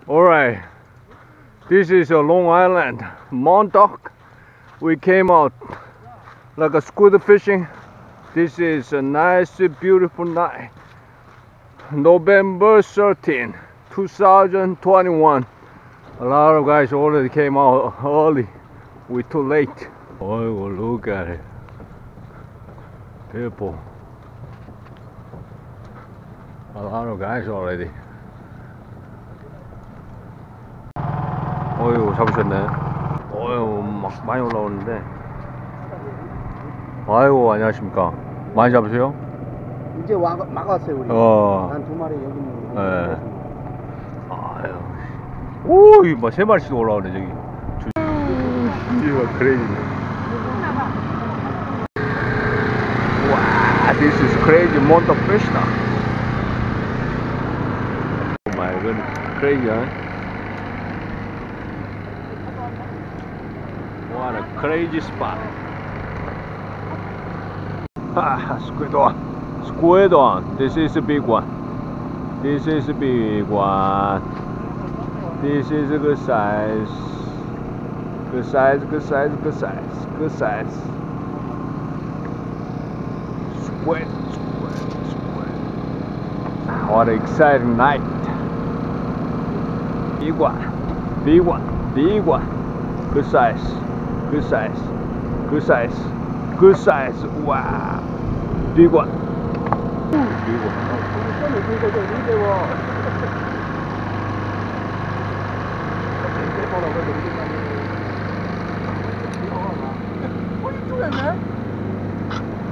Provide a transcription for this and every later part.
Alright, this is a Long Island Montauk. We came out like a squid fishing. This is a nice, beautiful night. November 13, 2021. A lot of guys already came out early. We're too late. Oh, look at it. People. A lot of guys already. 어휴, 잡으셨네. 어휴, 막 많이 올라오는데. 아이고, 안녕하십니까. 많이 잡으세요? 이제 막 왔어요, 우리. 한 2마리 여기 있는 거. 네. 아유. 오, 막 3마리씩 올라오네, 저기. 이거 crazy. 와, this is crazy Montauk fish now. Oh my goodness, crazy, huh? What a crazy spot. Ah, squid on. Squid on. This is a big one. This is a big one. This is a good size. Good size, good size, good size, good size. Squid, squid, squid. What an exciting night. Big one, big one, big one. Good size, good size, good size, good size. Wow. Big one. Big one.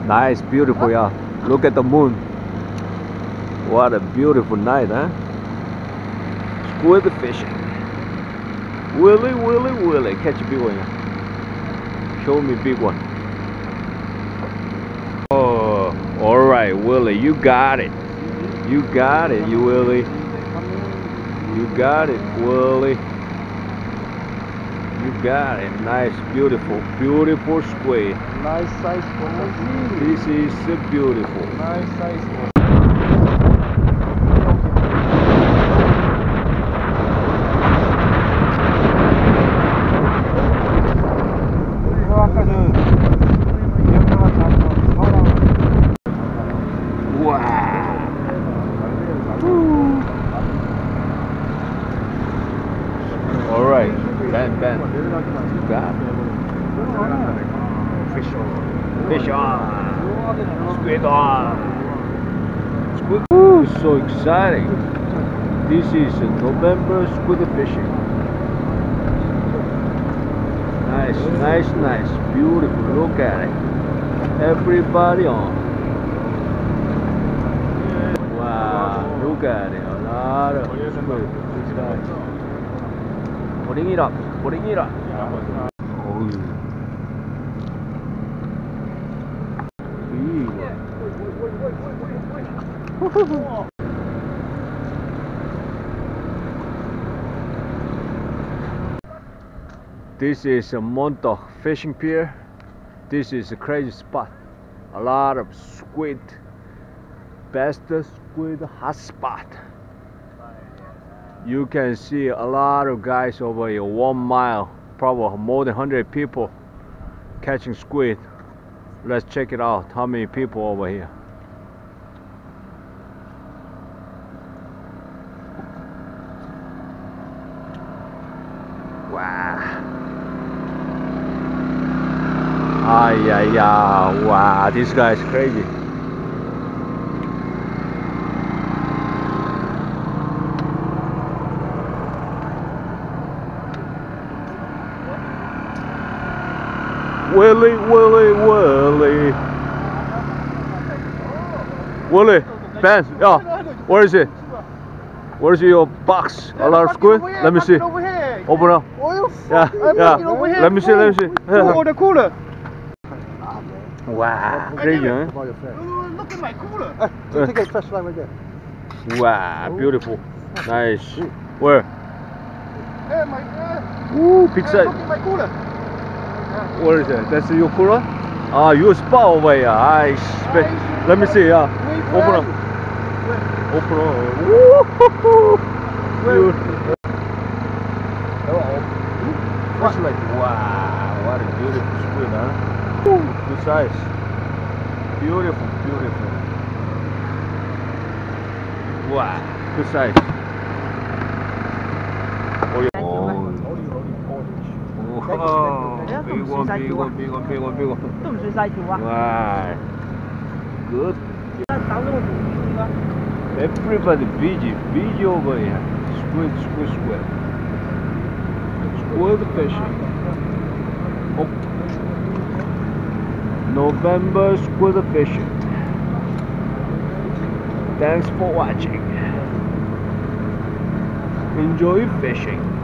Nice, beautiful, yeah. Look at the moon. What a beautiful night, huh? Squid fishing. Willy, Willy, Willy. Catch a big one, yeah. Show me big one. Oh, alright, Willie, you got it. You got it, you Willie. You got it, Willie. You got it. Nice, beautiful, beautiful squid. Nice size one. This is beautiful. Nice size one. Alright, Ben. You got it. Fish on. Fish on. Squid on. Squid. Ooh, so exciting. This is November squid fishing. Nice, nice, nice. Beautiful. Look at it. Everybody on. Wow, look at it. A lot of squid. Bring it up, bring it up. This is a Montauk fishing pier. This is a crazy spot. A lot of squid. Best squid hot spot. You can see a lot of guys over here, 1 mile, probably more than 100 people catching squid. Let's check it out, how many people over here. Wow. Wow, this guy is crazy. Willie, Willie, Willie. Willie, Ben, yeah, where is it? Where's your box? A lot of squid? Let me see. Open up. Yeah. Let me see, let me see. Oh, the cooler. Wow, crazy, huh? Look at my cooler. Take a fresh line right there. Wow, beautiful. Nice. Where? Hey, my God. Ooh, big size. Look at my cooler. What is that? That's your cooler? Ah, your spot over here. Let me see. Yeah. Open up. Open up. Woo-hoo-hoo. just like, wow, what a beautiful squid, huh? Ooh, good size. Beautiful, beautiful. Wow, good size. Big one, big one, big one, big one, big one. 都唔算細條啊！ Wow, good. 手都會唔呢 Everybody busy over here. Squid, squid, squid. Squid fishing. Oh. November squid fishing. Thanks for watching. Enjoy fishing.